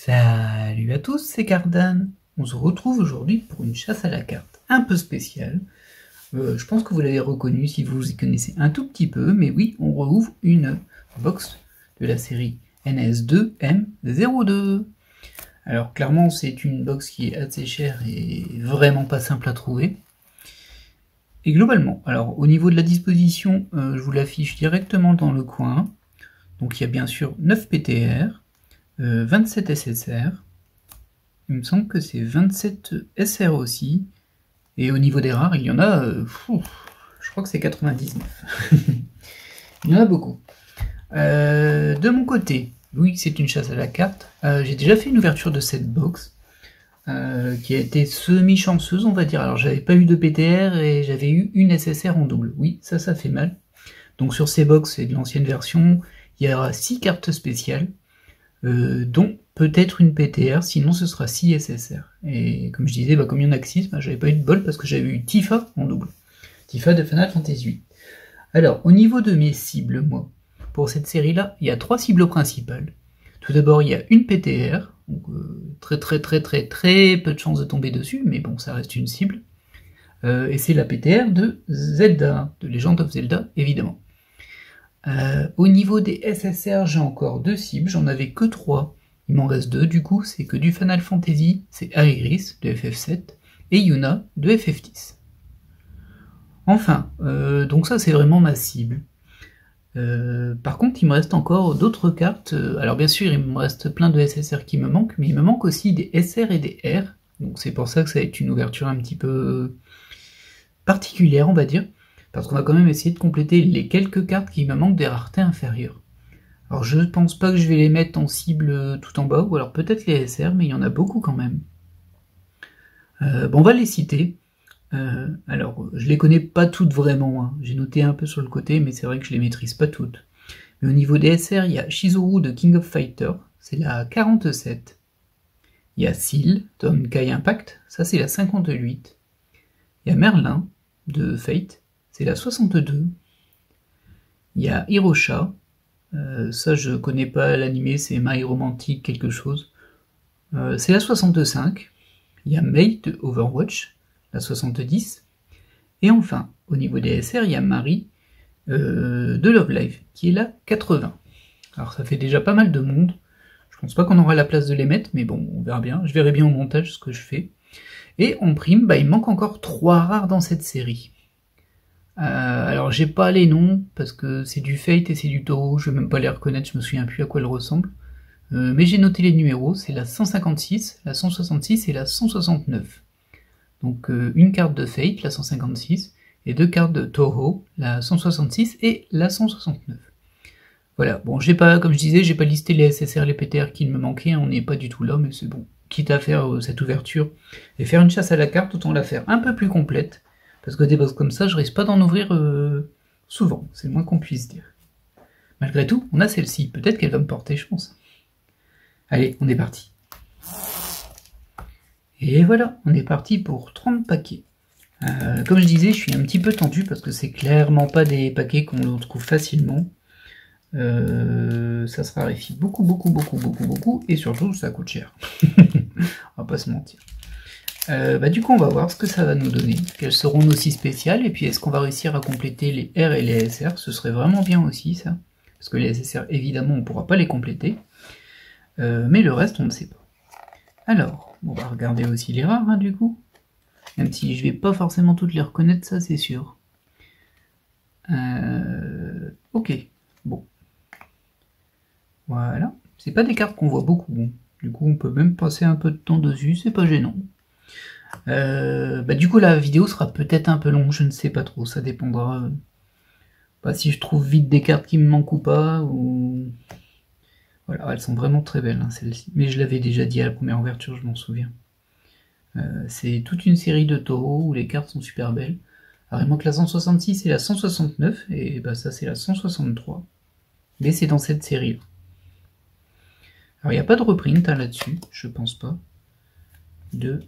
Salut à tous, c'est Cardan. On se retrouve aujourd'hui pour une chasse à la carte un peu spéciale. Je pense que vous l'avez reconnu si vous y connaissez un tout petit peu, mais oui, on rouvre une box de la série NS2M02. Alors clairement, c'est une box qui est assez chère et vraiment pas simple à trouver. Et globalement, alors au niveau de la disposition, je vous l'affiche directement dans le coin. Donc il y a bien sûr 9 PTR, 27 SSR, il me semble que c'est 27 SR aussi, et au niveau des rares, il y en a, je crois que c'est 99. Il y en a beaucoup. De mon côté, oui, c'est une chasse à la carte. J'ai déjà fait une ouverture de cette box, qui a été semi-chanceuse, on va dire. Alors j'avais pas eu de PTR et j'avais eu une SSR en double. Oui, ça fait mal. Donc sur ces box, c'est de l'ancienne version, il y aura 6 cartes spéciales, dont peut-être une PTR, sinon ce sera 6 SSR. Et comme je disais, comme il y en a que 6, j'avais pas eu de bol parce que j'avais eu Tifa en double. Tifa de Final Fantasy VIII. Alors, au niveau de mes cibles, moi, pour cette série-là, il y a 3 cibles principales. Tout d'abord, il y a une PTR, donc très peu de chances de tomber dessus, mais bon, ça reste une cible. Et c'est la PTR de Zelda, de Legend of Zelda, évidemment. Au niveau des SSR, j'ai encore 2 cibles, j'en avais que 3. Il m'en reste 2 du coup, c'est que du Final Fantasy, c'est Aegis de FF7 et Yuna de FF10. Enfin, donc ça c'est vraiment ma cible. Par contre, il me reste encore d'autres cartes. Alors bien sûr, il me reste plein de SSR qui me manquent, mais il me manque aussi des SR et des R. Donc c'est pour ça que ça va être une ouverture un petit peu particulière, on va dire. Parce qu'on va quand même essayer de compléter les quelques cartes qui me manquent des raretés inférieures. Alors je pense pas que je vais les mettre en cible tout en bas, ou alors peut-être les SR, mais il y en a beaucoup quand même. On va les citer. Alors je les connais pas toutes vraiment, hein. J'ai noté un peu sur le côté, mais c'est vrai que je les maîtrise pas toutes. Mais au niveau des SR, il y a Shizuru de King of Fighters, c'est la 47. Il y a Seal de Honkai Impact, ça c'est la 58. Il y a Merlin de Fate, c'est la 62. Il y a Hirosha, ça je connais pas l'animé, c'est My Romantic quelque chose. C'est la 65. Il y a Mei de Overwatch, la 70. Et enfin, au niveau des SR, il y a Marie de Love Live, qui est la 80. Alors ça fait déjà pas mal de monde. Je pense pas qu'on aura la place de les mettre, mais bon, on verra bien. Je verrai bien au montage ce que je fais. Et en prime, il manque encore 3 rares dans cette série. Alors j'ai pas les noms, parce que c'est du Fate et c'est du Taureau, je vais même pas les reconnaître, je me souviens plus à quoi elles ressemblent. Mais j'ai noté les numéros, c'est la 156, la 166 et la 169. Donc une carte de Fate, la 156, et 2 cartes de Toho, la 166 et la 169. Voilà, bon, comme je disais, j'ai pas listé les SSR, les PTR qui me manquaient, on n'est pas du tout là, mais c'est bon. Quitte à faire cette ouverture et faire une chasse à la carte, autant la faire un peu plus complète. Parce que des box comme ça, je risque pas d'en ouvrir souvent, c'est le moins qu'on puisse dire. Malgré tout, on a celle-ci, peut-être qu'elle va me porter chance. Allez, on est parti. Et voilà, on est parti pour 30 paquets. Comme je disais, je suis un petit peu tendu parce que c'est clairement pas des paquets qu'on trouve facilement. Ça se raréfie beaucoup, et surtout ça coûte cher. On va pas se mentir. Du coup on va voir ce que ça va nous donner, quelles seront nos 6 spéciales, et puis est-ce qu'on va réussir à compléter les R et les SR, ce serait vraiment bien aussi ça, parce que les SSR évidemment on pourra pas les compléter, mais le reste on ne sait pas. Alors, on va regarder aussi les rares hein, du coup, même si je vais pas forcément toutes les reconnaître, ça c'est sûr. Ok, bon. Voilà, c'est pas des cartes qu'on voit beaucoup, bon. Du coup on peut même passer un peu de temps dessus, c'est pas gênant. Du coup la vidéo sera peut-être un peu longue, je ne sais pas trop, ça dépendra si je trouve vite des cartes qui me manquent ou pas, ou... Voilà, elles sont vraiment très belles hein, celles-ci, mais je l'avais déjà dit à la première ouverture, je m'en souviens. C'est toute une série de taureaux où les cartes sont super belles. Alors il manque la 166 et la 169, et ça c'est la 163, mais c'est dans cette série-là. Alors il n'y a pas de reprint hein, là-dessus, je pense pas. 2,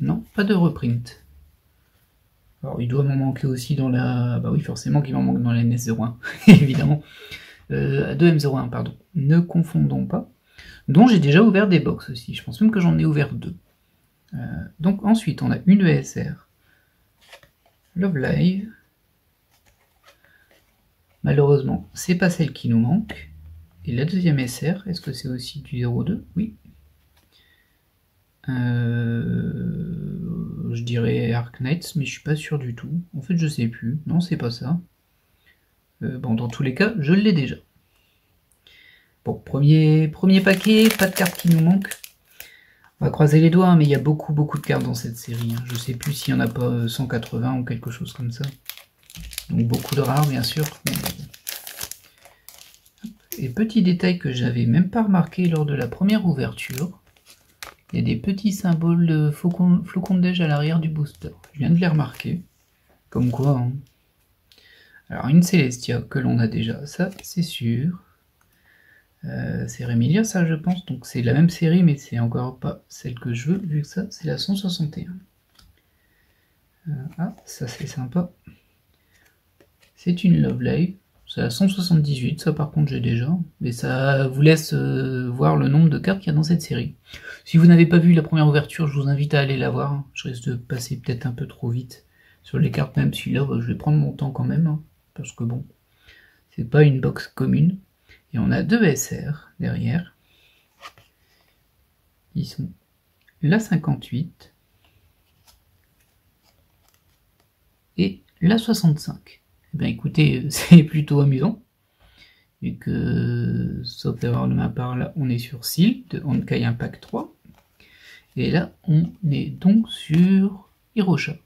non, pas de reprint. Alors il doit m'en manquer aussi dans la... Bah oui, forcément qu'il m'en manque dans la NS01, évidemment. 2M01, pardon. Ne confondons pas. dont j'ai déjà ouvert des box aussi. Je pense même que j'en ai ouvert 2. Donc ensuite, on a une ESR Love Live. Malheureusement, c'est pas celle qui nous manque. Et la deuxième SR, est-ce que c'est aussi du 02? Oui. Je dirais Ark Knights, mais je suis pas sûr du tout. En fait, je sais plus. Non, c'est pas ça. Bon, dans tous les cas, je l'ai déjà. Bon, premier paquet, pas de cartes qui nous manquent. On va croiser les doigts, hein, mais il y a beaucoup de cartes dans cette série. Hein. Je sais plus s'il n'y en a pas 180 ou quelque chose comme ça. Donc beaucoup de rares, bien sûr. Et petit détail que j'avais même pas remarqué lors de la première ouverture, il y a des petits symboles de flocons de neige à l'arrière du booster. Je viens de les remarquer. Comme quoi, hein. Alors une Celestia que l'on a déjà, ça c'est sûr. C'est Rémilia ça je pense, donc c'est la même série mais c'est encore pas celle que je veux, vu que ça c'est la 161. Ah, ça c'est sympa. C'est une Love Live, c'est la 178, ça par contre j'ai déjà, mais ça vous laisse voir le nombre de cartes qu'il y a dans cette série. Si vous n'avez pas vu la première ouverture, je vous invite à aller la voir, hein. Je risque de passer peut-être un peu trop vite sur les cartes, même si là je vais prendre mon temps quand même, hein, parce que bon, c'est pas une box commune. Et on a 2 SR derrière, qui sont la 58 et la 65. Eh bien écoutez, c'est plutôt amusant, vu que, sauf erreur de ma part, là on est sur Seal de Honkai Impact 3, et là on est donc sur Hiroshima,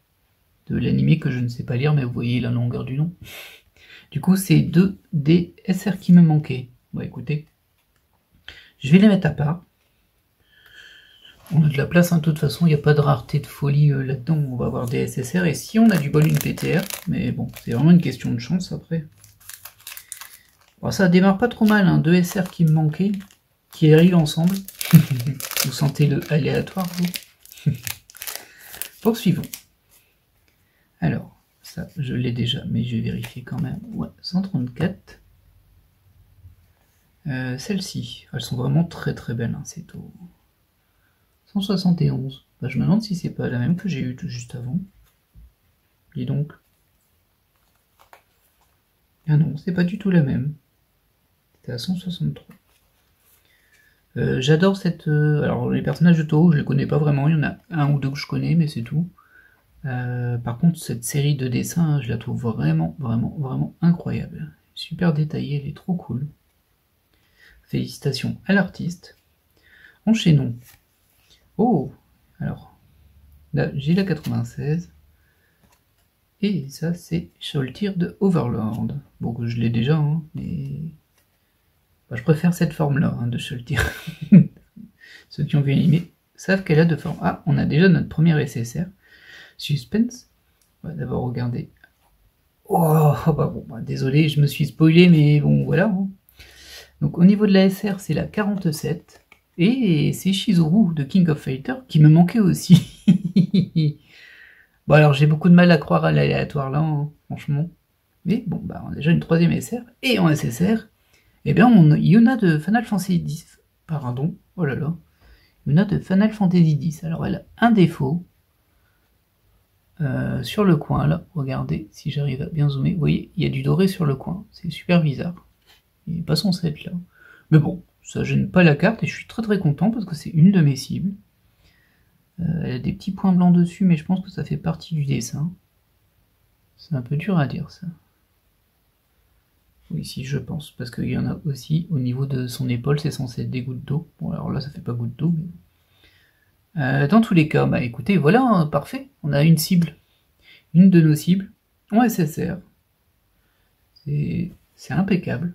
de l'anime que je ne sais pas lire, mais vous voyez la longueur du nom. Du coup c'est 2 des SR qui me manquaient. Bon écoutez, je vais les mettre à part. On a de la place, hein, de toute façon, il n'y a pas de rareté de folie là-dedans, on va avoir des SSR, et si on a du bol, une PTR, mais bon, c'est vraiment une question de chance après. Bon, ça démarre pas trop mal, hein, 2 SR qui me manquaient, qui arrivent ensemble. Vous sentez le aléatoire, vous? Poursuivons. Alors, ça, je l'ai déjà, mais je vais vérifier quand même. Ouais, 134. Celles-ci, elles sont vraiment très belles, hein, c'est au 171. Bah, je me demande si c'est pas la même que j'ai eue tout juste avant. Dis donc. Ah non, c'est pas du tout la même. C'était à 163. J'adore cette... alors les personnages de Toho, je les connais pas vraiment. Il y en a un ou deux que je connais, mais c'est tout. Par contre, cette série de dessins, je la trouve vraiment incroyable. Super détaillée, elle est trop cool. Félicitations à l'artiste. Enchaînons. Oh, alors, là j'ai la 96. Et ça c'est Sholtir de Overlord. Bon, que je l'ai déjà, hein, mais... Bah, je préfère cette forme-là, hein, de Sholtir. Ceux qui ont vu l'anime savent qu'elle a deux formes. Ah, on a déjà notre premier SSR. Suspense. On va d'abord regarder. Oh, bah bon, bah, désolé, je me suis spoilé, mais bon, voilà. Hein. Donc au niveau de la SR, c'est la 47. Et c'est Shizuru de King of Fighter qui me manquait aussi. Bon alors j'ai beaucoup de mal à croire à l'aléatoire là, hein, franchement. Mais bon, bah on a déjà une troisième SR. Et en SSR, eh bien on a Yuna de Final Fantasy X. Pardon, oh là là. Yuna de Final Fantasy X. Alors elle a un défaut. Sur le coin là, regardez si j'arrive à bien zoomer. Vous voyez, il y a du doré sur le coin. C'est super bizarre. Il n'est pas censé être là. Mais bon, ça gêne pas la carte et je suis très content parce que c'est une de mes cibles. Elle a des petits points blancs dessus, mais je pense que ça fait partie du dessin. C'est un peu dur à dire ça. Oui, si, je pense, parce qu'il y en a aussi au niveau de son épaule, c'est censé être des gouttes d'eau. Bon, alors là, ça fait pas gouttes d'eau, mais... dans tous les cas, bah écoutez, voilà, hein, parfait. On a une cible. Une de nos cibles en SSR. C'est impeccable.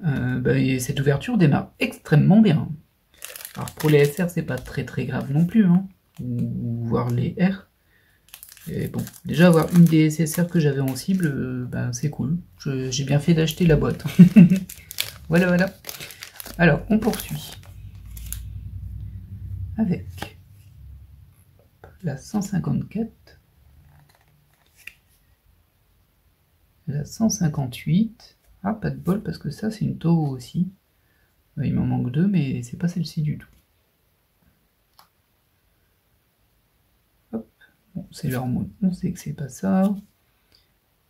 Et cette ouverture démarre extrêmement bien. Alors pour les SR, c'est pas très grave non plus, hein. Ou voir les R. Et bon, déjà avoir une des SSR que j'avais en cible, c'est cool. J'ai bien fait d'acheter la boîte. Voilà. Alors, on poursuit. Avec la 154. La 158. Ah, pas de bol, parce que ça, c'est une Toho aussi. Il m'en manque 2, mais c'est pas celle-ci du tout. Hop. Bon, c'est l'hormone, on sait que c'est pas ça.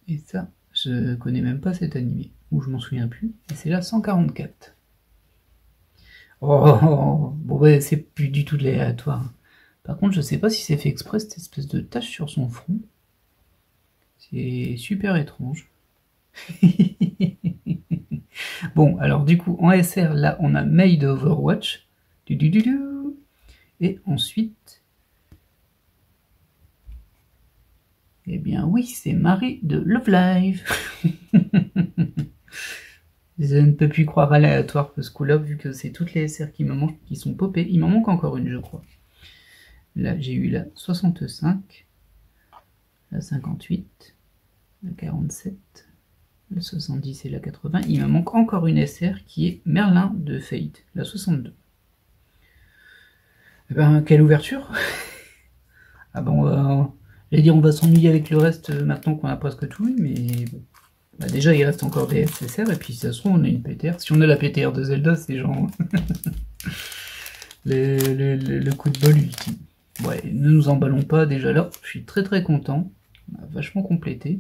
Et ça, je connais même pas cet animé, ou je m'en souviens plus. Et c'est la 144. Oh, bon ouais, c'est plus du tout de l'aléatoire. Par contre, je sais pas si c'est fait exprès, cette espèce de tache sur son front. C'est super étrange. Bon, alors du coup, en SR, là, on a Made Overwatch. Et ensuite... Eh bien oui, c'est Marie de Love Live. Je ne peux plus croire aléatoire, parce que là, vu que c'est toutes les SR qui me manquent, qui sont popées, il m'en manque encore une, je crois. Là, j'ai eu la 65, la 58, la 47, la 70 et la 80. Il me manque encore une SR qui est Merlin de Fate, la 62. Eh ben, quelle ouverture. Ah bon, j'allais dire on va s'ennuyer avec le reste maintenant qu'on a presque tout eu, mais bon. Bah déjà, il reste encore des SSR, et puis si ça se trouve, on a une PTR. Si on a la PTR de Zelda, c'est genre le coup de bol ultime. Ouais, ne nous emballons pas, déjà là, je suis très content. On a vachement complété.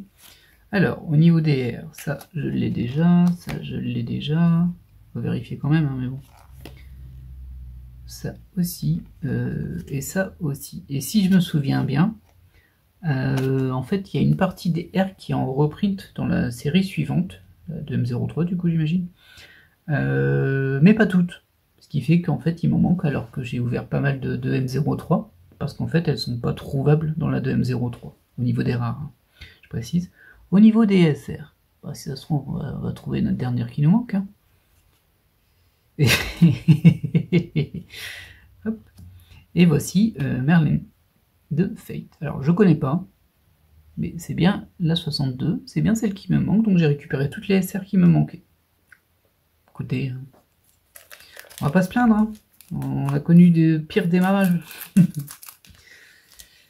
Alors, au niveau des R, ça, je l'ai déjà, ça, je l'ai déjà. Faut vérifier quand même, hein, mais bon. Ça aussi, et ça aussi. Et si je me souviens bien, en fait, il y a une partie des R qui est en reprint dans la série suivante, de M03 du coup j'imagine, mais pas toutes. Ce qui fait qu'en fait il m'en manque alors que j'ai ouvert pas mal de M03, parce qu'en fait elles sont pas trouvables dans la de M03, au niveau des rares, hein, je précise. Au niveau des SR, bah, si ça se trouve on va trouver notre dernière qui nous manque. Hein. Hop. Et voici Merlin de Fate. Alors je connais pas, mais c'est bien la 62, c'est bien celle qui me manque, donc j'ai récupéré toutes les SR qui me manquaient. Écoutez, on va pas se plaindre, hein. On a connu de pires démarrages.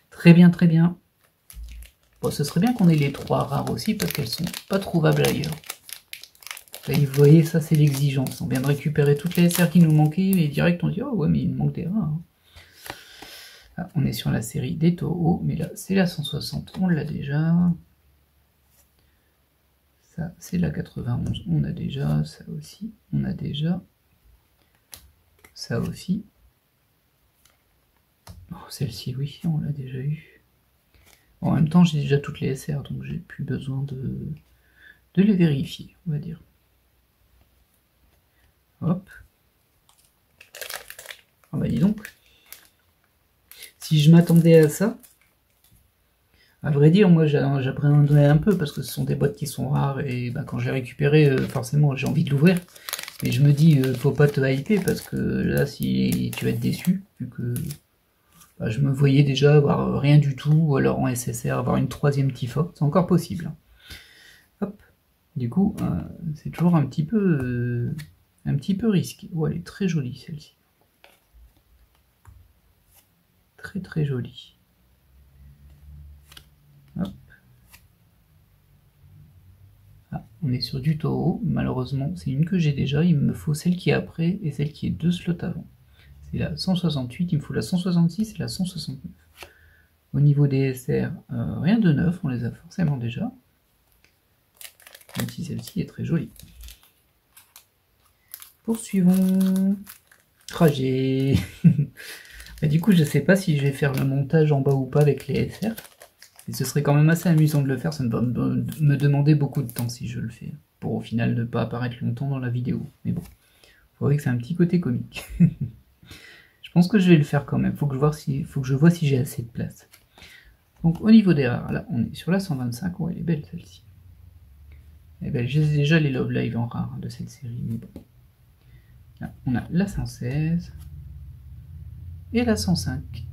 Très bien, très bien. Bon, ce serait bien qu'on ait les 3 rares aussi, parce qu'elles sont pas trouvables ailleurs. Là, vous voyez, ça c'est l'exigence. On vient de récupérer toutes les SR qui nous manquaient, et direct on dit, oh ouais, mais il nous manque des rares. Hein. Ah, on est sur la série des taureaux, mais là c'est la 160, on l'a déjà. Ça c'est la 91, on a déjà. Ça aussi, on a déjà. Ça aussi. Oh, celle-ci, oui, on l'a déjà eu. Bon, en même temps, j'ai déjà toutes les SR, donc j'ai plus besoin de les vérifier, on va dire. Hop. Ah bah dis donc. Si je m'attendais à ça, à vrai dire, moi j'appréhendais un peu parce que ce sont des boîtes qui sont rares et bah, quand j'ai récupéré, forcément j'ai envie de l'ouvrir. Mais je me dis, faut pas te hyper parce que là, si tu vas être déçu, vu que bah, je me voyais déjà avoir rien du tout, ou alors en SSR avoir une 3ème Tifa, c'est encore possible. Hop. Du coup, c'est toujours un petit peu risqué. Oh, elle est très jolie celle-ci. Très jolie. Hop. Ah, on est sur du taureau, malheureusement, c'est une que j'ai déjà, il me faut celle qui est après et celle qui est 2 slots avant. C'est la 168, il me faut la 166 et la 169. Au niveau des SR, rien de neuf, on les a forcément déjà. Même si celle-ci est très jolie. Poursuivons. Trajet. Bah, du coup, je sais pas si je vais faire le montage en bas ou pas avec les SR. Et ce serait quand même assez amusant de le faire, ça va me demander beaucoup de temps si je le fais. Pour au final ne pas apparaître longtemps dans la vidéo. Mais bon, il faudrait que c'est un petit côté comique. Je pense que je vais le faire quand même, faut que je vois si j'ai assez de place. Donc au niveau des rares, là on est sur la 125, ouais elle est belle celle-ci. Elle est belle, j'ai déjà les Love Live en rare de cette série, mais bon. Là on a la 116 et la 105.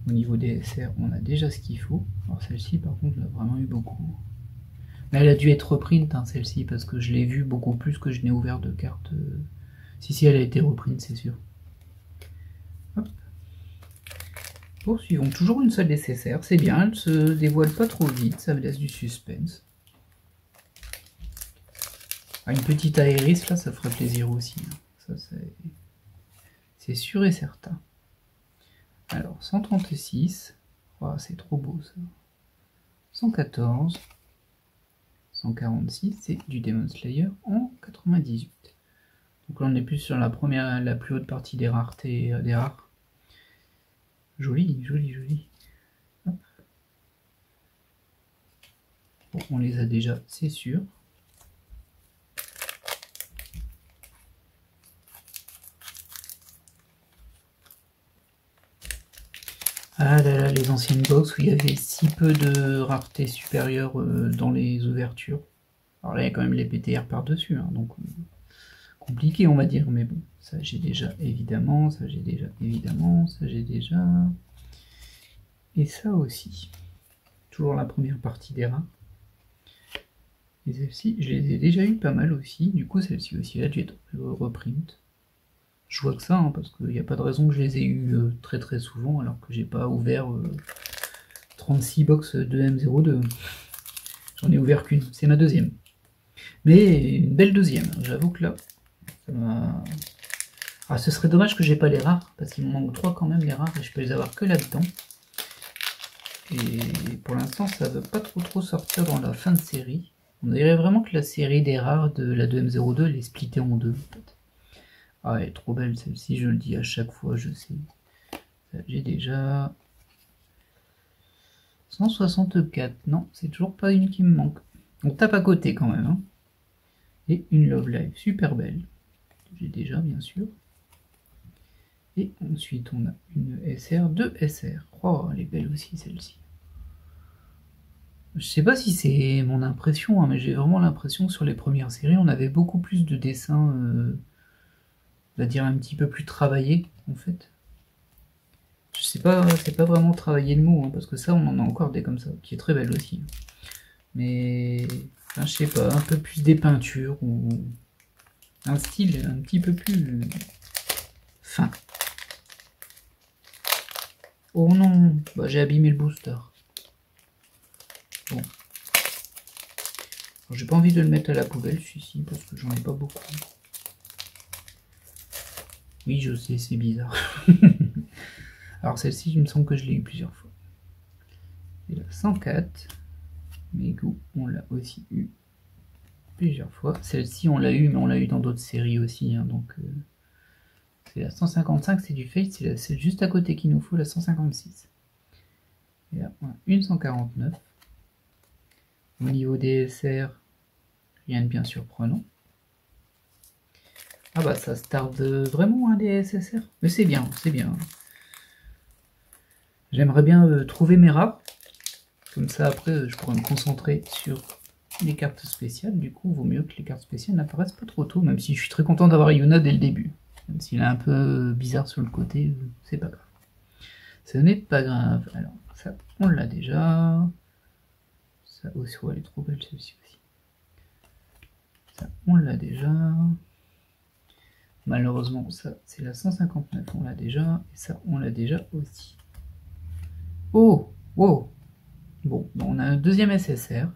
Au niveau des SR, on a déjà ce qu'il faut. Alors celle-ci par contre, on a vraiment eu beaucoup. Mais elle a dû être reprint hein, celle-ci, parce que je l'ai vue beaucoup plus que je n'ai ouvert de cartes. Si elle a été reprint, c'est sûr. Hop. Poursuivons, toujours une seule nécessaire, c'est bien, elle se dévoile pas trop vite, ça me laisse du suspense. Ah, une petite Aéris, là, ça ferait plaisir aussi. Ça, c'est sûr et certain. Alors, 136. Oh, c'est trop beau, ça. 114. 146, c'est du Demon Slayer en 98. Donc là, on est plus sur la plus haute partie des raretés, des rares. Joli, joli, joli. Hop. Bon, on les a déjà, c'est sûr. Ah là là, les anciennes box où il y avait si peu de rareté supérieure dans les ouvertures. Alors là, il y a quand même les PTR par-dessus, hein, donc compliqué, on va dire. Mais bon, ça j'ai déjà, évidemment. Ça j'ai déjà, évidemment. Ça j'ai déjà. Et ça aussi. Toujours la première partie des rares. Et celle-ci, je les ai déjà eu pas mal aussi. Du coup, celle-ci aussi, là, j'ai reprint. Je vois que ça, hein, parce qu'il n'y a pas de raison que je les ai eu très très souvent, alors que j'ai pas ouvert 36 box de M02. J'en ai ouvert qu'une, c'est ma deuxième. Mais une belle deuxième, j'avoue que là, ça m'a... Ah, ce serait dommage que j'ai pas les rares, parce qu'il me manque 3 quand même les rares, et je peux les avoir que là-dedans. Et pour l'instant, ça veut pas trop sortir dans la fin de série. On dirait vraiment que la série des rares de la 2M02, elle est splittée en deux. En fait. Ah, elle est trop belle celle-ci, je le dis à chaque fois, je sais. J'ai déjà 164. Non, c'est toujours pas une qui me manque. On tape à côté quand même. Hein. Et une Love Live super belle. J'ai déjà, bien sûr. Et ensuite, on a une SR, 2 SR. Oh, elle est belle aussi celle-ci. Je sais pas si c'est mon impression, hein, mais j'ai vraiment l'impression que sur les premières séries, on avait beaucoup plus de dessins, on va dire un petit peu plus travaillés, en fait. Je sais pas, c'est pas vraiment travailler le mot, hein, parce que ça, on en a encore des comme ça, qui est très belle aussi. Mais, enfin, je sais pas, un peu plus des peintures, ou un style un petit peu plus fin. Oh non, bah, j'ai abîmé le booster. Bon. J'ai pas envie de le mettre à la poubelle, celui-ci, parce que j'en ai pas beaucoup. Oui, je sais, c'est bizarre. Alors celle-ci, il me semble que je l'ai eu plusieurs fois. Et la 104, Megu, on l'a aussi eu plusieurs fois. Celle-ci, on l'a eu, mais on l'a eu dans d'autres séries aussi. Hein, donc, c'est la 155, c'est du Fate, c'est celle juste à côté qu'il nous faut, la 156. Et là, on a une 149. Au niveau des SR, rien de bien surprenant. Ah bah ça se tarde vraiment, hein, les SSR. Mais c'est bien, c'est bien. J'aimerais bien trouver mes rares. Comme ça, après, je pourrais me concentrer sur les cartes spéciales. Du coup, il vaut mieux que les cartes spéciales n'apparaissent pas trop tôt, même si je suis très content d'avoir Yuna dès le début. Même s'il est un peu bizarre sur le côté, c'est pas grave. Ce n'est pas grave. Alors, ça, on l'a déjà. Ça aussi, elle est trop belle, celle-ci aussi. Ça, on l'a déjà. Malheureusement, ça, c'est la 159, on l'a déjà. Et ça, on l'a déjà aussi. Oh! Wow! Bon, on a un deuxième SSR.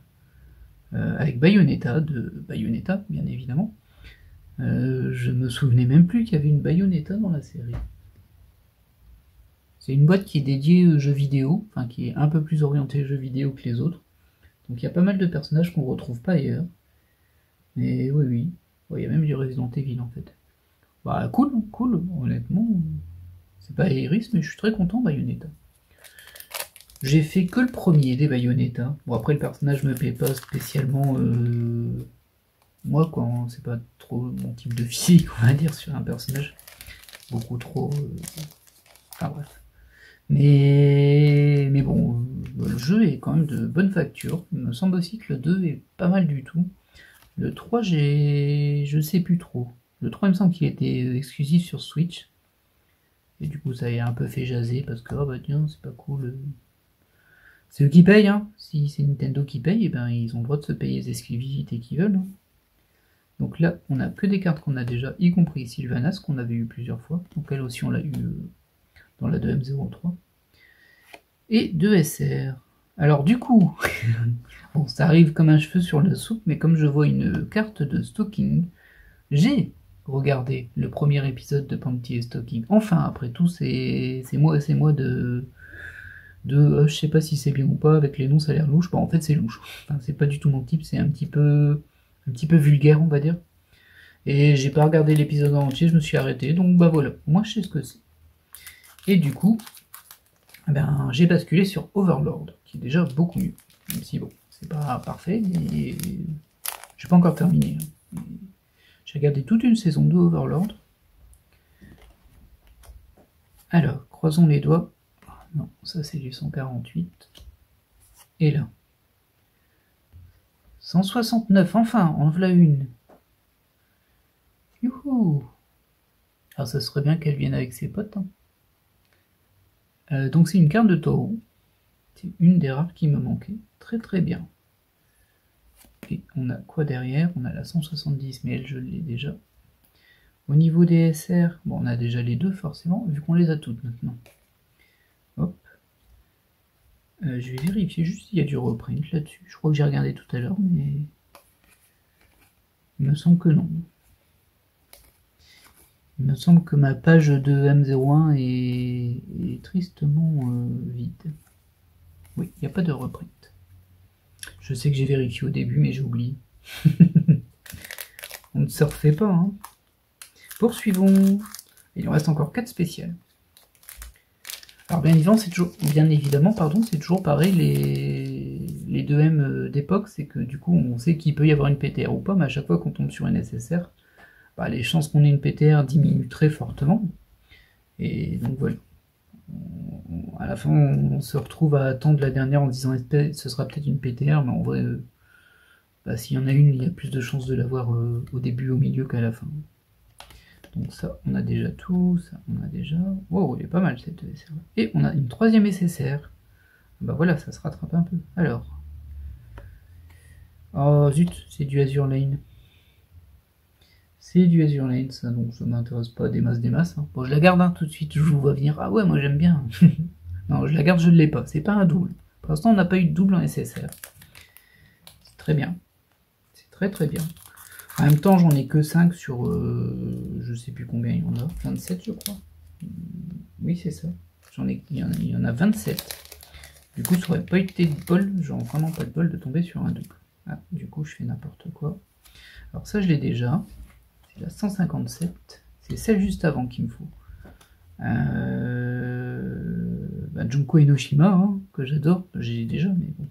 Avec Bayonetta, de Bayonetta, bien évidemment. Je me souvenais même plus qu'il y avait une Bayonetta dans la série. C'est une boîte qui est dédiée aux jeux vidéo, enfin qui est un peu plus orientée jeux vidéo que les autres. Donc il y a pas mal de personnages qu'on retrouve pas ailleurs. Mais oui, oui. Bon, il y a même du Resident Evil en fait. Bah cool, cool, honnêtement. C'est pas Iris, mais je suis très content, Bayonetta. J'ai fait que le premier des Bayonetta. Bon, après, le personnage me plaît pas spécialement. Moi, quand c'est pas trop mon type de physique, on va dire, sur un personnage. Beaucoup trop. Enfin, bref. Mais bon, le jeu est quand même de bonne facture. Il me semble aussi que le 2 est pas mal du tout. Le 3, je sais plus trop. Le 3, il me semble qu'il était exclusif sur Switch. Et du coup, ça a un peu fait jaser parce que, oh bah tiens, c'est pas cool. C'est eux qui payent, hein. Si c'est Nintendo qui paye, et ben ils ont le droit de se payer les exclusivités qu'ils veulent. Hein. Donc là, on a que des cartes qu'on a déjà, y compris Sylvanas, qu'on avait eu plusieurs fois. Donc elle aussi, on l'a eu dans la 2M03. Et 2 SR. Alors du coup, bon, ça arrive comme un cheveu sur la soupe, mais comme je vois une carte de Stalking, j'ai regardé le premier épisode de Panty et Stalking. Enfin, après tout, c'est moi je sais pas si c'est bien ou pas, avec les noms ça a l'air louche. Bon, en fait c'est louche. Enfin, c'est pas du tout mon type, c'est un petit peu vulgaire, on va dire. Et j'ai pas regardé l'épisode en entier, je me suis arrêté, donc bah voilà, moi je sais ce que c'est. Et du coup, ben, j'ai basculé sur Overlord, qui est déjà beaucoup mieux. Même si bon, c'est pas parfait, mais j'ai pas encore terminé. J'ai regardé toute une saison de Overlord. Alors, croisons les doigts. Non, ça c'est du 148. Et là 169, enfin, en voilà une. Youhou. Alors ça serait bien qu'elle vienne avec ses potes. Hein. Donc c'est une carte de taureau. C'est une des rares qui me manquait. Très très bien. Et on a quoi derrière? On a la 170, mais elle je l'ai déjà. Au niveau des SR, bon on a déjà les deux forcément, vu qu'on les a toutes maintenant. Hop. Je vais vérifier juste s'il y a du reprint là-dessus. Je crois que j'ai regardé tout à l'heure, mais il me semble que non. Il me semble que ma page de M01 est tristement vide. Oui, il n'y a pas de reprint. Je sais que j'ai vérifié au début, mais j'ai oublié. On ne se refait pas. Hein. Poursuivons. Il en reste encore 4 spéciales. Alors bien évidemment, c'est toujours pareil, les 2M d'époque, c'est que du coup on sait qu'il peut y avoir une PTR ou pas, mais à chaque fois qu'on tombe sur une SSR, bah, les chances qu'on ait une PTR diminuent très fortement. Et donc voilà. À la fin, on se retrouve à attendre la dernière en disant ce sera peut-être une PTR, mais en vrai, bah, s'il y en a une, il y a plus de chances de l'avoir au début, au milieu qu'à la fin. Donc ça, on a déjà tout, ça, on a déjà... Wow, elle est pas mal cette SSR. Et on a une troisième SSR. Bah voilà, ça se rattrape un peu. Alors... Oh zut, c'est du Azure Lane. C'est du Azure Lane, ça, donc ça m'intéresse pas des masses. Hein. Bon, je la garde hein, tout de suite, je vous vois venir. Ah ouais, moi j'aime bien. Non, je la garde, je ne l'ai pas. C'est pas un double. Pour l'instant, on n'a pas eu de double en SSR. C'est très bien. C'est très très bien. En même temps, j'en ai que 5 sur... je sais plus combien il y en a. 27, je crois. Oui, c'est ça. Il y en a 27. Du coup, ça aurait pas été de bol. Genre vraiment pas de bol de tomber sur un double. Ah, du coup, je fais n'importe quoi. Alors ça, je l'ai déjà. C'est la 157. C'est celle juste avant qu'il me faut. Bah, Junko Enoshima, hein, que j'adore. J'ai déjà, mais bon.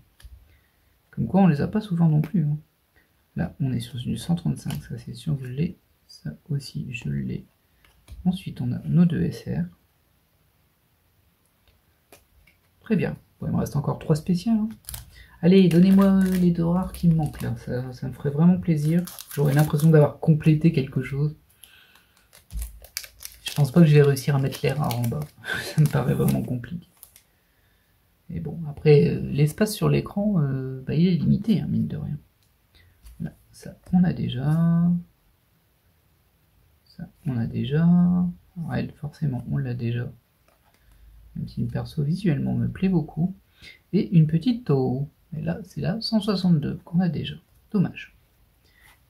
Comme quoi, on les a pas souvent non plus. Hein. Là, on est sur du 135. Ça, c'est sûr que je l'ai. Ça aussi, je l'ai. Ensuite, on a nos deux SR. Très bien. Bon, il me reste encore 3 spéciales. Hein. Allez, donnez-moi les 2 rares qui me manquent là, ça me ferait vraiment plaisir. J'aurais l'impression d'avoir complété quelque chose. Je pense pas que je vais réussir à mettre les rares en bas. Ça me paraît vraiment compliqué. Et bon, après, l'espace sur l'écran, bah, il est limité, hein, mine de rien. Là, ça, on a déjà. Ça, on a déjà. Alors, elle, forcément, on l'a déjà. Même si une perso visuellement me plaît beaucoup. Et une petite Toho. Et là, c'est la 162 qu'on a déjà. Dommage.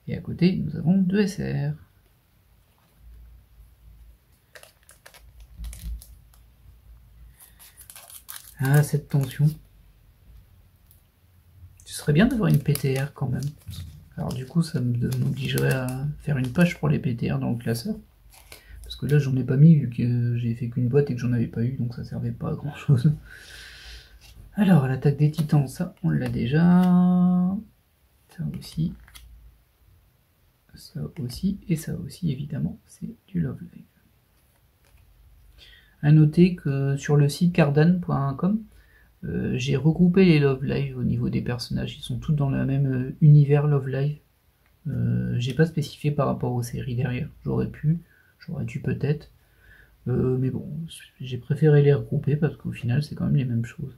Et à côté, nous avons 2 SR. Ah, cette tension. Ce serait bien d'avoir une PTR quand même. Alors du coup, ça m'obligerait à faire une page pour les PTR dans le classeur. Parce que là, j'en ai pas mis vu que j'ai fait qu'une boîte et que j'en avais pas eu, donc ça servait pas à grand chose. Alors, l'attaque des titans, ça, on l'a déjà. Ça aussi. Ça aussi, et ça aussi, évidemment, c'est du Love Live. A noter que sur le site cardan.com, j'ai regroupé les Love Live au niveau des personnages. Ils sont tous dans le même univers Love Live. J'ai pas spécifié par rapport aux séries derrière. J'aurais dû peut-être. Mais bon, j'ai préféré les regrouper parce qu'au final, c'est quand même les mêmes choses.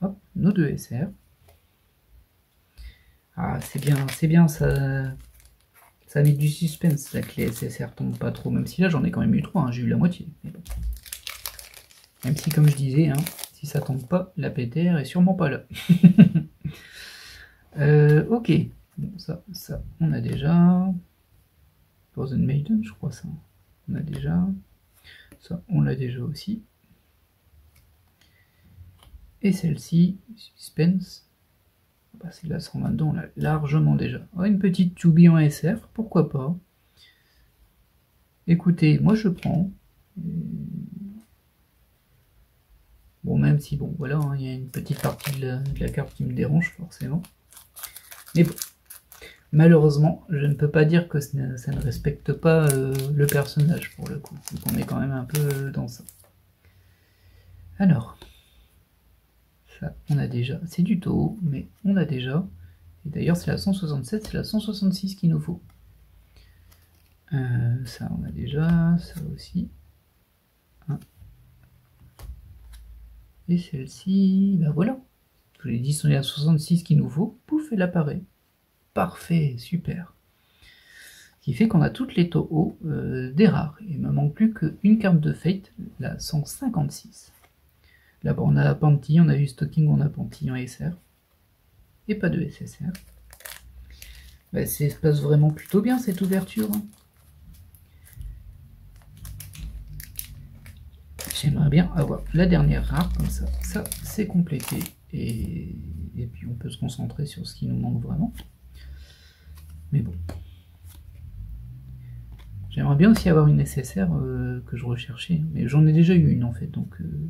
Hop, nos 2 SR. Ah, c'est bien, ça met du suspense là, que les SSR tombent pas trop. Même si là, j'en ai quand même eu 3, hein, j'ai eu la moitié. Mais bon. Même si, comme je disais, hein, Si ça tombe pas, la PTR est sûrement pas là. Ok. Bon, ça, on a déjà. Frozen Maiden, je crois ça. On a déjà. Ça, on l'a déjà aussi. Et celle-ci, Suspense. Bah, c'est la 122, on l'a largement déjà. Oh, une petite To Be en SR, pourquoi pas. Écoutez, moi je prends. Bon, même si, bon, voilà, il y a une petite partie de la carte qui me dérange, forcément. Mais bon, malheureusement, je ne peux pas dire que ça ne respecte pas le personnage, pour le coup. Donc on est quand même un peu dans ça. Alors, ça, on a déjà. C'est du Toho, mais on a déjà. Et d'ailleurs, c'est la 167, c'est la 166 qu'il nous faut. Ça, on a déjà. Ça aussi. Et celle-ci, ben voilà. Tous les 10 sont les 66 qu'il nous faut. Pouf, elle apparaît. Parfait, super. Ce qui fait qu'on a toutes les Toho des rares. Il ne me manque plus qu'une carte de Fate, la 156. Là-bas, on a Panty, on a eu Stocking, on a Panty en SR. Et pas de SSR. Ben, ça se passe vraiment plutôt bien cette ouverture. J'aimerais bien avoir la dernière rare comme ça. Ça, c'est complété. Et puis on peut se concentrer sur ce qui nous manque vraiment. Mais bon. J'aimerais bien aussi avoir une SSR que je recherchais. Mais j'en ai déjà eu une en fait. Donc, du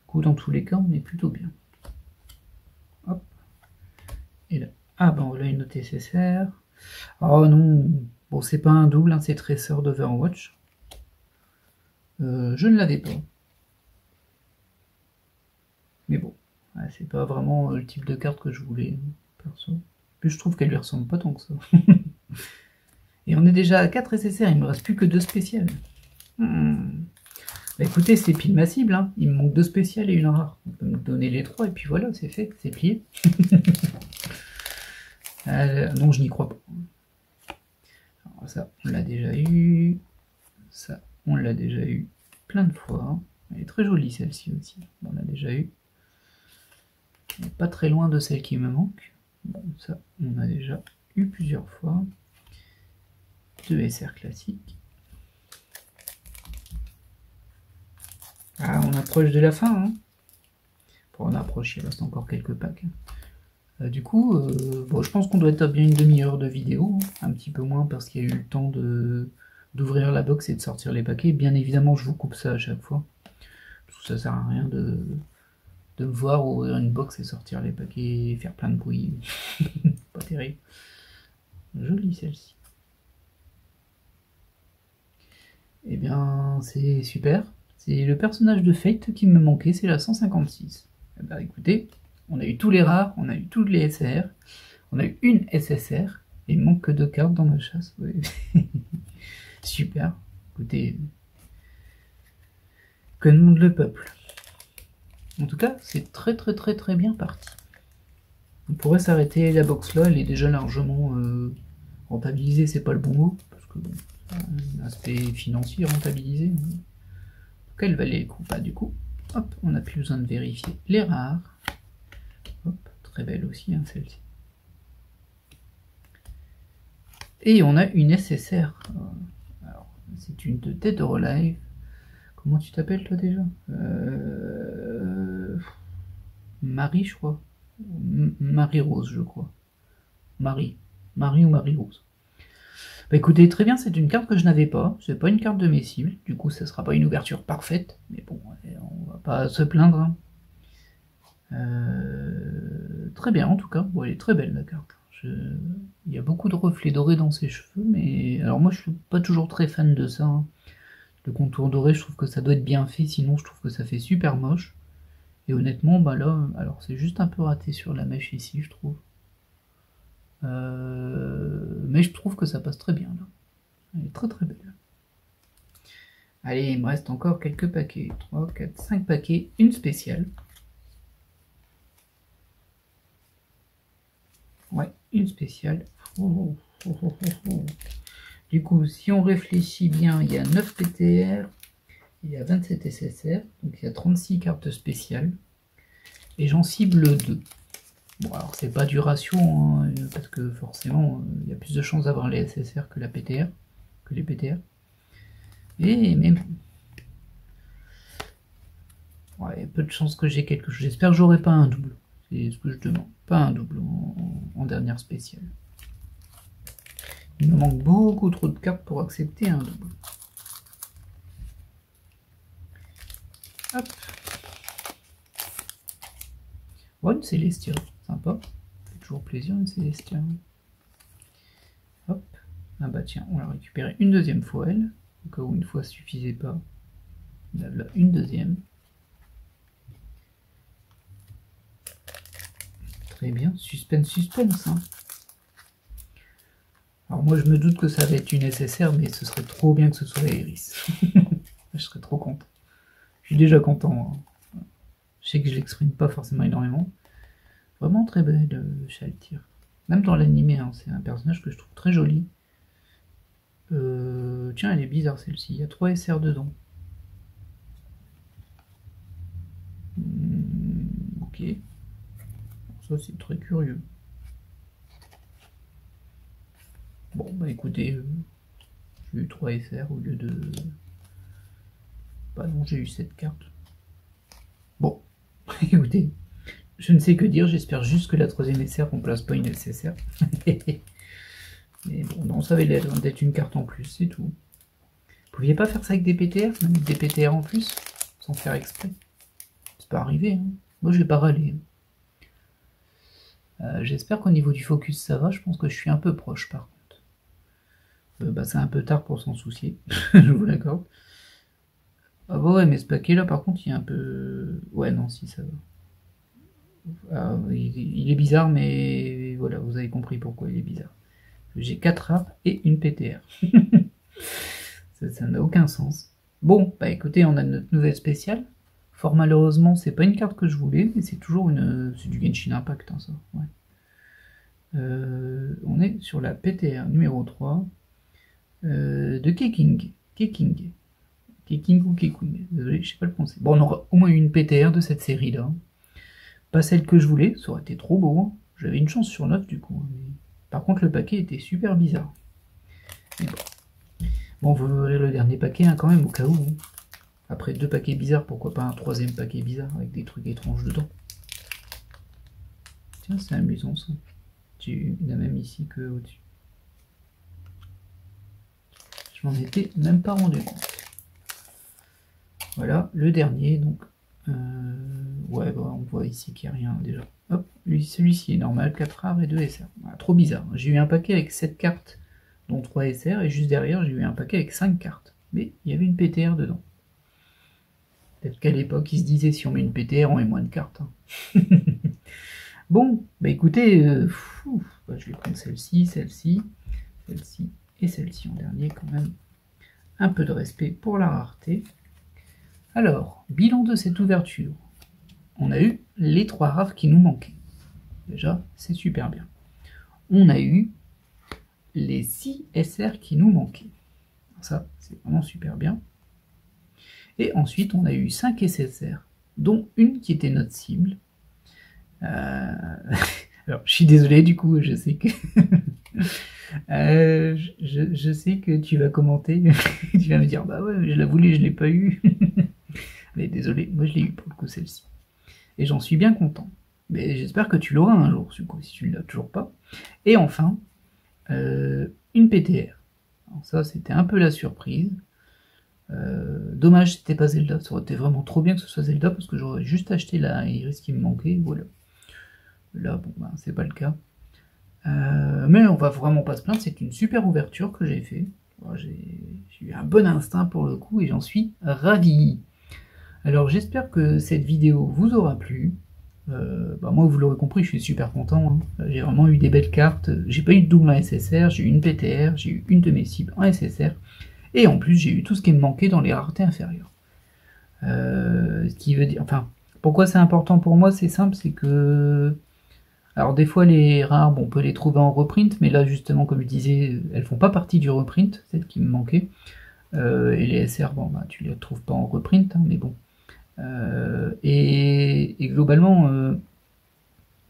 coup, dans tous les cas, on est plutôt bien. Hop. Et là. Ah ben voilà une autre SSR. Oh non. Bon, c'est pas un double, hein, c'est Tracer d'Overwatch. Je ne l'avais pas. Mais bon, ouais, c'est pas vraiment le type de carte que je voulais, perso. Puis je trouve qu'elle lui ressemble pas tant que ça. Et on est déjà à 4 SSR, il me reste plus que 2 spéciales. Bah écoutez, c'est pile ma cible, hein. Il me manque 2 spéciales et une rare. On peut me donner les 3 et puis voilà, c'est fait, c'est plié. Non, je n'y crois pas. Alors ça, on l'a déjà eu. Ça, on l'a déjà eu plein de fois. Elle est très jolie celle-ci aussi. On l'a déjà eu. Elle n'est pas très loin de celle qui me manque. Bon, ça, on a déjà eu plusieurs fois. 2 SR classiques. Ah, on approche de la fin. Hein. Bon, on approche, il reste encore quelques packs. Du coup, bon, je pense qu'on doit être à bien une demi-heure de vidéo. Un petit peu moins parce qu'il y a eu le temps d'ouvrir la box et de sortir les paquets. Bien évidemment, je vous coupe ça à chaque fois. Parce que ça sert à rien de me voir ouvrir une box et sortir les paquets et faire plein de bruit. Pas terrible. Jolie celle-ci. Eh bien, c'est super. C'est le personnage de Fate qui me manquait, c'est la 156. Eh bien, écoutez, on a eu tous les rares, on a eu tous les SR, on a eu une SSR, et il manque que 2 cartes dans ma chasse. Ouais. Super. Écoutez, que demande le peuple. En tout cas, c'est très bien parti. On pourrait s'arrêter, la box là, elle est déjà largement rentabilisée, c'est pas le bon mot, parce que bon, un aspect financier rentabilisé. Elle valait le coup pas du coup. Hop, on n'a plus besoin de vérifier les rares. Hop, très belle aussi hein, celle-ci. Et on a une SSR. Alors, c'est une de Dead or Alive. Comment tu t'appelles toi déjà Marie, je crois. Marie-Rose, je crois. Marie ou Marie-Rose. Bah écoutez, très bien, c'est une carte que je n'avais pas. C'est pas une carte de mes cibles. Du coup, ça sera pas une ouverture parfaite. Mais bon, on va pas se plaindre. Hein. Très bien, en tout cas. Bon, elle est très belle, la carte. Il y a beaucoup de reflets dorés dans ses cheveux, mais... Alors moi, je suis pas toujours très fan de ça. Hein. Le contour doré, je trouve que ça doit être bien fait. Sinon, je trouve que ça fait super moche. Et honnêtement, bah là... Alors, c'est juste un peu raté sur la mèche ici, je trouve. Mais je trouve que ça passe très bien là. Elle est très belle. Allez, il me reste encore quelques paquets. 3, 4, 5 paquets. Une spéciale. Ouais, une spéciale. Du coup, si on réfléchit bien, il y a 9 PTR, il y a 27 SSR, donc il y a 36 cartes spéciales, et j'en cible 2. Bon, alors c'est pas du ratio, hein, parce que forcément, il y a plus de chances d'avoir les SSR que la PTR, que les PTR. Et même... Ouais, peu de chances que j'ai quelque chose. J'espère que j'aurai pas un double. C'est ce que je demande. Pas un double en dernière spéciale. Il me manque beaucoup trop de cartes pour accepter un double. Hop. Oh, une Célestia, sympa. Ça fait toujours plaisir une Célestia. Hop. Ah bah tiens, on l'a récupéré une deuxième fois elle. Au cas où une fois suffisait pas. Là, une deuxième. Très bien. Suspense, suspense. Hein. Alors moi je me doute que ça va être une SSR, mais ce serait trop bien que ce soit Iris. Je serais trop content. Je suis déjà content. Hein. Je sais que je l'exprime pas forcément énormément. Vraiment très belle Shaltyr. Même dans l'animé, hein, c'est un personnage que je trouve très joli. Tiens, elle est bizarre celle-ci. Il y a 3 SR dedans. Ok. Ça c'est très curieux. Bon bah écoutez, j'ai eu 3 SR au lieu de... Bah non, j'ai eu 7 cartes. Bon, écoutez, je ne sais que dire, j'espère juste que la 3ème SR remplace pas une SSR. Mais bon, non, ça avait l'air d'être une carte en plus, c'est tout. Vous pouviez pas faire ça avec des PTR, même des PTR en plus, sans faire exprès. C'est pas arrivé, hein. Moi je vais pas râler. J'espère qu'au niveau du focus ça va, je pense que je suis un peu proche par contre. Bah c'est un peu tard pour s'en soucier, je vous l'accorde. Ah bah ouais, mais ce paquet là par contre il est un peu... Ouais non, si ça va. Ah, il est bizarre, mais voilà, vous avez compris pourquoi il est bizarre. J'ai 4 rares et une PTR. Ça n'a aucun sens. Bon, bah écoutez, on a notre nouvelle spéciale. Fort malheureusement, c'est pas une carte que je voulais, mais c'est toujours une... C'est du Genshin Impact, hein, ça. Ouais. On est sur la PTR numéro 3 de Keking. Keking ou Kekung. Désolé, je sais pas le prononcer. Bon, on aura au moins une PTR de cette série-là. Pas celle que je voulais, ça aurait été trop beau. Hein. J'avais une chance sur 9 du coup. Mais... Par contre, le paquet était super bizarre. Mais bon, vous verrez le dernier paquet hein, quand même, au cas où. Hein. Après 2 paquets bizarres, pourquoi pas un 3ème paquet bizarre avec des trucs étranges dedans. Tiens, c'est amusant ça. Il y en a même ici que au-dessus. Je m'en étais même pas rendu compte. Voilà, le dernier, donc... ouais, bah, on voit ici qu'il n'y a rien déjà. Hop, celui-ci est normal, 4 rares et 2 SR. Voilà, trop bizarre. J'ai eu un paquet avec 7 cartes, dont 3 SR, et juste derrière, j'ai eu un paquet avec 5 cartes. Mais il y avait une PTR dedans. Peut-être qu'à l'époque, ils se disaient, si on met une PTR, on met moins de cartes. Hein. Bon, bah écoutez, bah, je vais prendre celle-ci, celle-ci, celle-ci et celle-ci en dernier quand même. Un peu de respect pour la rareté. Alors, bilan de cette ouverture. On a eu les 3 rares qui nous manquaient. Déjà, c'est super bien. On a eu les 6 SR qui nous manquaient. Ça, c'est vraiment super bien. Et ensuite, on a eu 5 SSR, dont une qui était notre cible. Alors, je suis désolé, du coup, je sais que... je sais que tu vas commenter. Tu vas me dire, bah ouais, je la voulais, je l'ai pas eu. Mais désolé, moi je l'ai eu pour le coup celle-ci. Et j'en suis bien content. Mais j'espère que tu l'auras un jour, du coup, si tu ne l'as toujours pas. Et enfin, une PTR. Alors ça, c'était un peu la surprise. Dommage, c'était pas Zelda. Ça aurait été vraiment trop bien que ce soit Zelda, parce que j'aurais juste acheté la Iris qui me manquait. Voilà. Là, bon, ben, c'est pas le cas. Mais on va vraiment pas se plaindre, c'est une super ouverture que j'ai fait. J'ai eu un bon instinct pour le coup et j'en suis ravi. Alors j'espère que cette vidéo vous aura plu. Bah moi vous l'aurez compris, je suis super content. Hein. J'ai vraiment eu des belles cartes. J'ai pas eu de double en SSR, j'ai eu une PTR, j'ai eu une de mes cibles en SSR. Et en plus j'ai eu tout ce qui me manquait dans les raretés inférieures. Ce qui veut dire... Enfin, pourquoi c'est important pour moi, c'est simple, c'est que... Alors des fois les rares, bon, on peut les trouver en reprint, mais là justement comme je disais, elles font pas partie du reprint, celles qui me manquaient. Et les SR, bon, bah, tu les retrouves pas en reprint, hein, mais bon. Et globalement,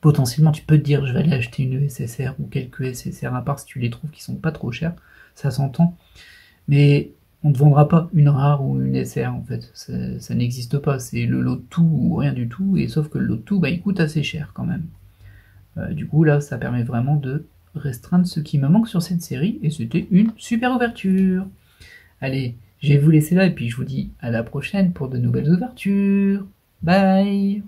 potentiellement, tu peux te dire, je vais aller acheter une ESSR ou quelques SSR à part si tu les trouves qui sont pas trop chers, ça s'entend. Mais on ne te vendra pas une rare ou une SR en fait, ça n'existe pas, c'est le lot de tout ou rien du tout, et sauf que le lot de tout, bah, il coûte assez cher quand même. Du coup là, ça permet vraiment de restreindre ce qui me manque sur cette série, et c'était une super ouverture. Allez, je vais vous laisser là, et puis je vous dis à la prochaine pour de nouvelles ouvertures. Bye!